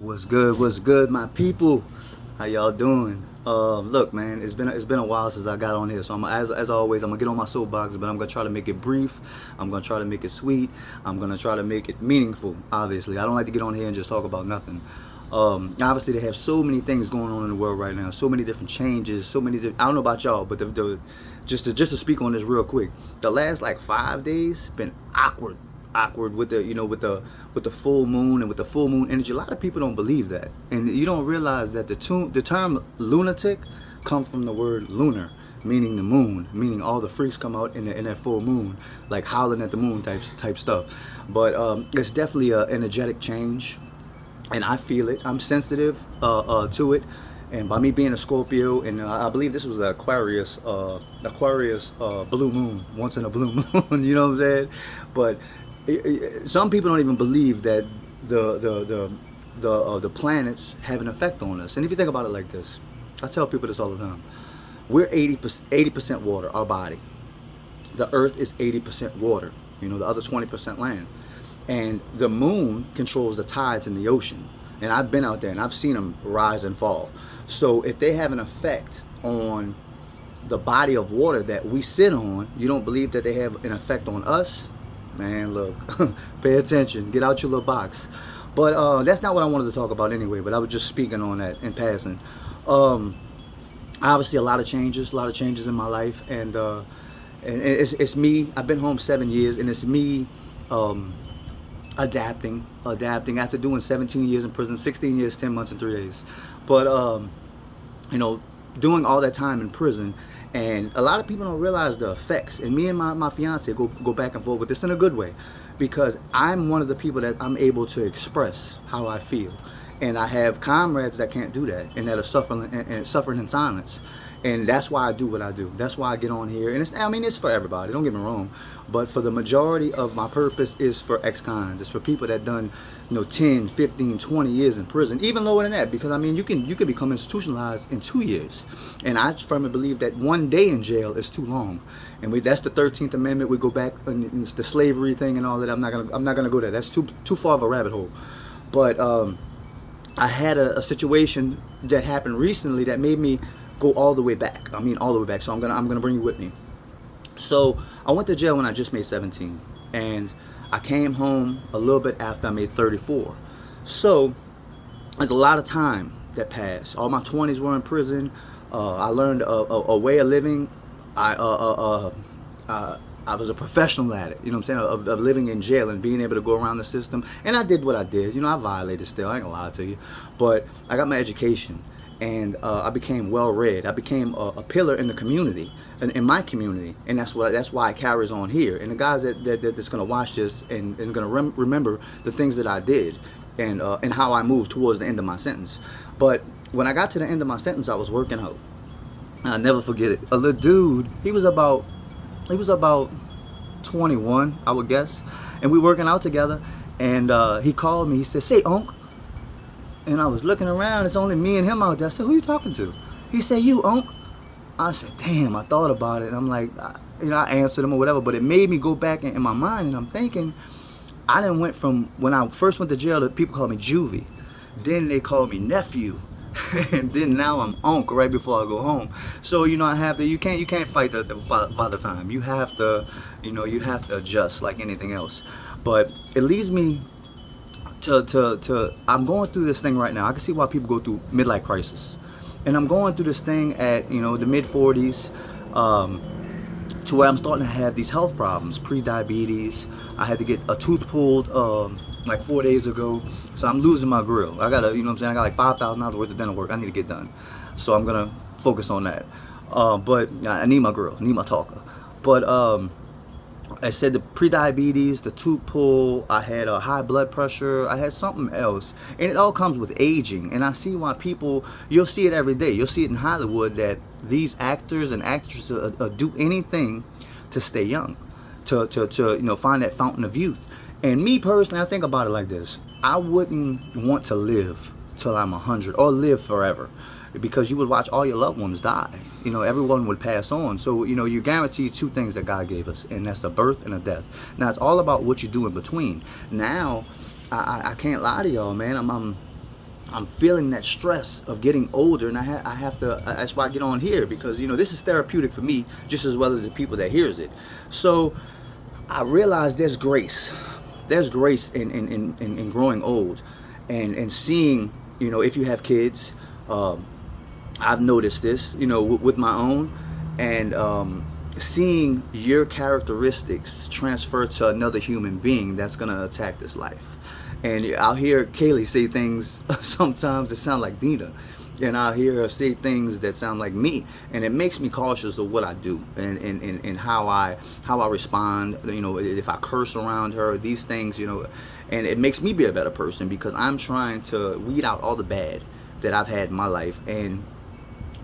What's good, my people? How y'all doing? Look, man, it's been a while since I got on here, so as always, I'm gonna get on my soapbox, but I'm gonna try to make it brief. I'm gonna try to make it sweet. I'm gonna try to make it meaningful. Obviously, I don't like to get on here and just talk about nothing. Obviously, they have so many things going on in the world right now, so many different changes, so many. I don't know about y'all, but just to speak on this real quick, the last like 5 days been awkward with the with the full moon and with the full moon energy. A lot of people don't believe that, and you don't realize that the term lunatic comes from the word lunar, meaning the moon, meaning all the freaks come out in that full moon, like howling at the moon type stuff. But it's definitely a energetic change, and I feel it. I'm sensitive to it, and by me being a Scorpio, and I believe this was an Aquarius blue moon, once in a blue moon. You know what I'm saying? But some people don't even believe that the planets have an effect on us. And if you think about it like this, I tell people this all the time. We're 80% water, our body. The earth is 80% water, the other 20% land. And the moon controls the tides in the ocean. And I've been out there and I've seen them rise and fall. So if they have an effect on the body of water that we sit on, you don't believe that they have an effect on us? Man, look, pay attention, get out your little box. But that's not what I wanted to talk about anyway, but I was just speaking on that in passing. Um, Obviously, a lot of changes in my life, and it's me. I've been home 7 years, and it's me um, adapting after doing 17 years in prison, 16 years, 10 months, and 3 days. But you know, doing all that time in prison, and a lot of people don't realize the effects. And me and my fiance go back and forth with this in a good way, because I'm one of the people that I'm able to express how I feel, and I have comrades that can't do that and that are suffering in silence. And that's why I do what I do. That's why I get on here. And it's for everybody. Don't get me wrong, but for the majority of my purpose is for ex-cons. It's for people that done 10, 15, 20 years in prison, even lower than that, because you can become institutionalized in 2 years. And I firmly believe that one day in jail is too long. And that's the 13th Amendment. We go back, and it's the slavery thing and all that. I'm not gonna go there. That's too far of a rabbit hole. But I had a situation that happened recently that made me go all the way back. I mean, all the way back. So I'm gonna bring you with me. So I went to jail when I just made 17, and I came home a little bit after I made 34. So there's a lot of time that passed. All my 20s were in prison. I learned a way of living. I I was a professional at it, you know what I'm saying, of living in jail and being able to go around the system. And I did what I did. I violated still, I ain't gonna lie to you. But I got my education, and I became well read. I became a pillar in the community, in my community. And that's why it carries on here. And the guys that's gonna watch this and gonna remember the things that I did, and how I moved towards the end of my sentence. But when I got to the end of my sentence, I was working out. I'll never forget it. A little dude, he was about 21, I would guess, and we working out together. And he called me. He said, "Say, Unc." And I was looking around. It's only me and him out there. I said, "Who you talking to?" He said, "You, Unc." I said, "Damn." I thought about it, and I'm like, I answered him or whatever. But it made me go back in my mind, and I'm thinking, I didn't went from when I first went to jail, that people called me Juvie. Then they called me nephew. And then now I'm Unc right before I go home. So I have to. You can't fight the father time. You have to adjust like anything else. But it leads me to I'm going through this thing right now. I can see why people go through midlife crisis, and I'm going through this thing at the mid 40s. To where I'm starting to have these health problems, pre-diabetes. I had to get a tooth pulled like 4 days ago, so I'm losing my grill. I gotta, I got like $5,000 worth of dental work I need to get done, so I'm gonna focus on that. But I need my grill, I need my talker. But I said the pre-diabetes, the tooth pull, I had a high blood pressure, I had something else, and it all comes with aging. And I see why people, you'll see it every day. You'll see it in Hollywood that these actors and actresses do anything to stay young, to find that fountain of youth. And me personally, I think about it like this: I wouldn't want to live till I'm 100 or live forever, because you would watch all your loved ones die. Everyone would pass on. So you guarantee two things that God gave us, and that's the birth and the death. Now it's all about what you do in between. Now I can't lie to y'all, man. I'm feeling that stress of getting older, and I have to. That's why I get on here, because this is therapeutic for me just as well as the people that hears it. So I realize there's grace in growing old, and seeing, if you have kids. I've noticed this, with my own, and seeing your characteristics transfer to another human being that's gonna attack this life. And I'll hear Kaylee say things sometimes that sound like Dina, and I'll hear her say things that sound like me, and it makes me cautious of what I do, and how I respond. If I curse around her, these things, and it makes me be a better person, because I'm trying to weed out all the bad that I've had in my life, and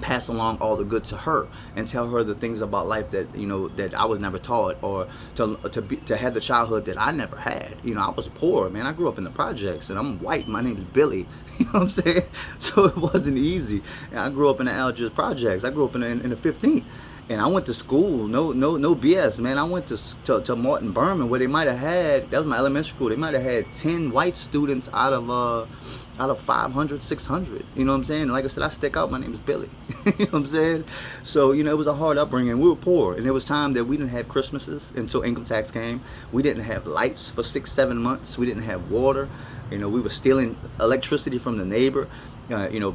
pass along all the good to her, and tell her the things about life that that I was never taught, or to have the childhood that I never had. I was poor, man. I grew up in the projects, and I'm white. My name is Billy. You know what I'm saying? So it wasn't easy. And I grew up in the Algiers projects. I grew up in the 15th. And I went to school, no BS, man. I went to Martin Berman, where they might have had, that was my elementary school, they might have had 10 white students out of 500, 600. You know what I'm saying? And like I said, I stick out. My name is Billy. You know what I'm saying? So, it was a hard upbringing. We were poor, and there was time that we didn't have Christmases until income tax came. We didn't have lights for 6-7 months. We didn't have water. We were stealing electricity from the neighbor.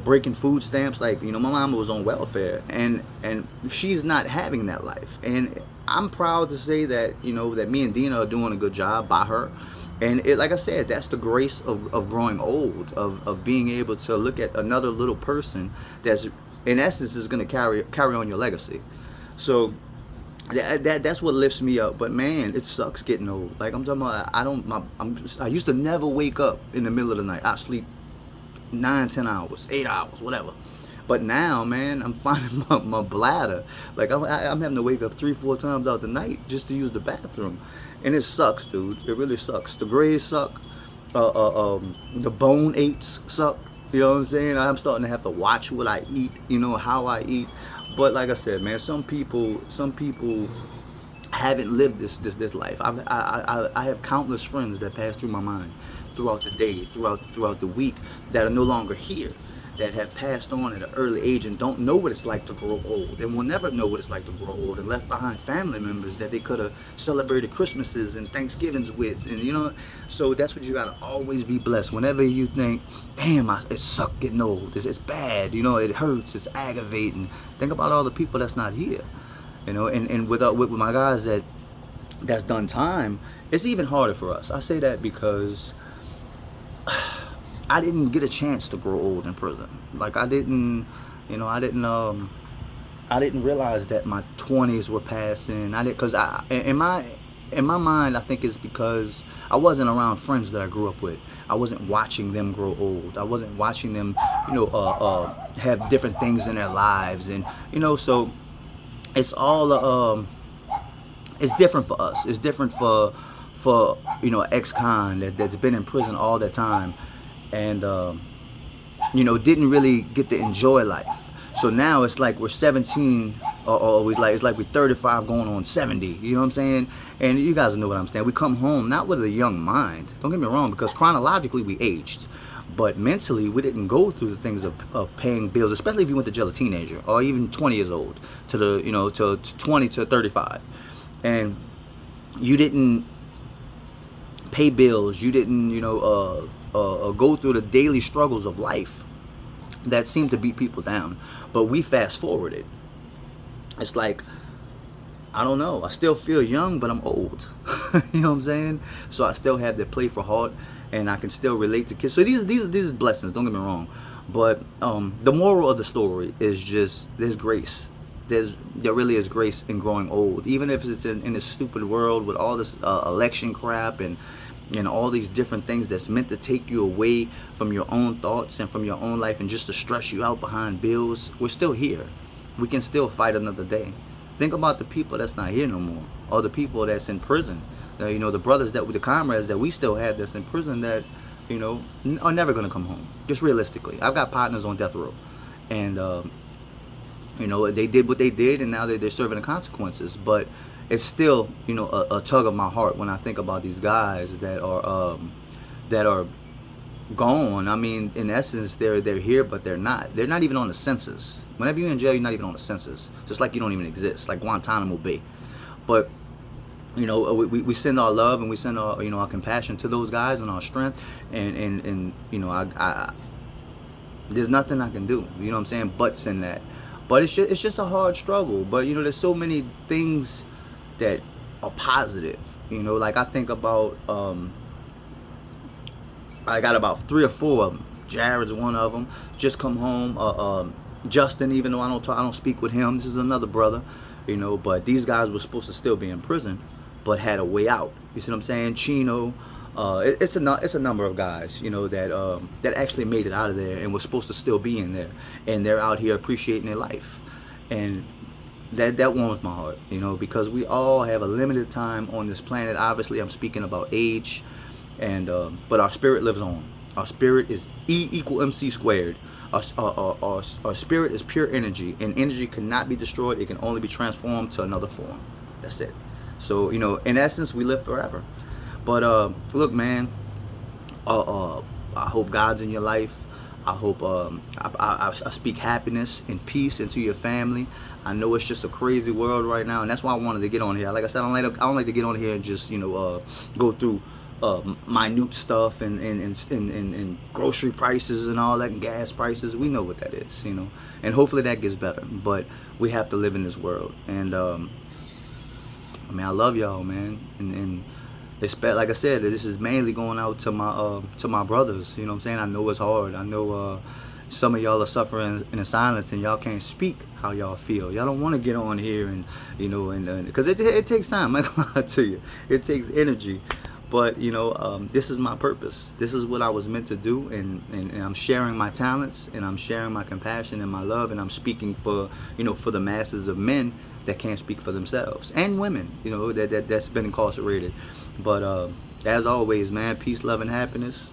Breaking food stamps. Like, my mama was on welfare, and she's not having that life. And I'm proud to say that, that me and Dina are doing a good job by her. And like I said, that's the grace of growing old, of being able to look at another little person that's, in essence, is going to carry on your legacy. So that's what lifts me up. But man, it sucks getting old. Like I'm talking about, I used to never wake up in the middle of the night. I sleep 9-10 hours, 8 hours, whatever. But now, man, I'm finding my bladder. Like I'm having to wake up 3-4 times out the night just to use the bathroom, and it sucks, dude. It really sucks. The grays suck. The bone aches suck. You know what I'm saying? I'm starting to have to watch what I eat. How I eat. But like I said, man, some people haven't lived this life. I have countless friends that pass through my mind throughout the day, throughout the week, that are no longer here, that have passed on at an early age and don't know what it's like to grow old, and will never know what it's like to grow old, and left behind family members that they could have celebrated Christmases and Thanksgivings with. And so that's what you gotta always be blessed. Whenever you think, damn, it sucks getting old, it's bad, it hurts, it's aggravating, think about all the people that's not here. And with my guys that's done time, it's even harder for us. I say that because I didn't get a chance to grow old in prison. Like I didn't realize that my 20s were passing. Because in my mind, I think it's because I wasn't around friends that I grew up with. I wasn't watching them grow old. I wasn't watching them, have different things in their lives, and so it's all it's different for us. It's different for ex-con that's been in prison all that time, and didn't really get to enjoy life. So now it's like we're 17, or it's like we're 35 going on 70. You know what I'm saying? And you guys know what I'm saying. We come home not with a young mind. Don't get me wrong, because chronologically we aged, but mentally we didn't go through the things of paying bills, especially if you went to jail a teenager or even 20 years old to the to 20 to 35, and you didn't pay bills. You didn't go through the daily struggles of life that seem to beat people down. But we fast forwarded. It's like, I don't know, I still feel young, but I'm old. You know what I'm saying? So I still have that play for heart, and I can still relate to kids. So these are blessings, don't get me wrong. But the moral of the story is just, there's grace. There really is grace in growing old, even if it's in this stupid world with all this election crap and all these different things that's meant to take you away from your own thoughts and from your own life, and just to stress you out behind bills. We're still here. We can still fight another day. Think about the people that's not here no more, or the people that's in prison. The brothers the comrades that we still have that's in prison that are never gonna come home. Just realistically, I've got partners on death row, and they did what they did, and now they're serving the consequences. But it's still, a tug of my heart when I think about these guys that are gone. I mean, in essence, they're here, but they're not. They're not even on the census. Whenever you're in jail, you're not even on the census. Just like you don't even exist, like Guantanamo Bay. But we send our love and we send our our compassion to those guys and our strength, and I there's nothing I can do. You know what I'm saying? But send that. But it's just a hard struggle. But there's so many things that are positive. Like I think about I got about 3 or 4 of them. Jared's one of them. Just come home. Justin, even though I don't speak with him. This is another brother. But these guys were supposed to still be in prison, but had a way out. You see what I'm saying? Chino. It's a number of guys, that actually made it out of there and was supposed to still be in there, and they're out here appreciating their life, and that warms my heart, because we all have a limited time on this planet. Obviously, I'm speaking about age, and but our spirit lives on. Our spirit is E equal MC squared. Our spirit is pure energy, and energy cannot be destroyed. It can only be transformed to another form. That's it. So in essence, we live forever. But look, man, I hope God's in your life. I hope I speak happiness and peace into your family. I know it's just a crazy world right now, and that's why I wanted to get on here. Like I said, I don't like to get on here and just go through minute stuff and grocery prices and all that, and gas prices. We know what that is, and hopefully that gets better. But we have to live in this world, and I love y'all, man, and like I said, this is mainly going out to my brothers. You know what I'm saying? I know it's hard. I know some of y'all are suffering in silence, and y'all can't speak how y'all feel. Y'all don't want to get on here and because it takes time. I'm not gonna lie to you. It takes energy. But this is my purpose. This is what I was meant to do, and I'm sharing my talents, and I'm sharing my compassion and my love, and I'm speaking for for the masses of men that can't speak for themselves, and women that's been incarcerated. But as always, man, peace, love, and happiness.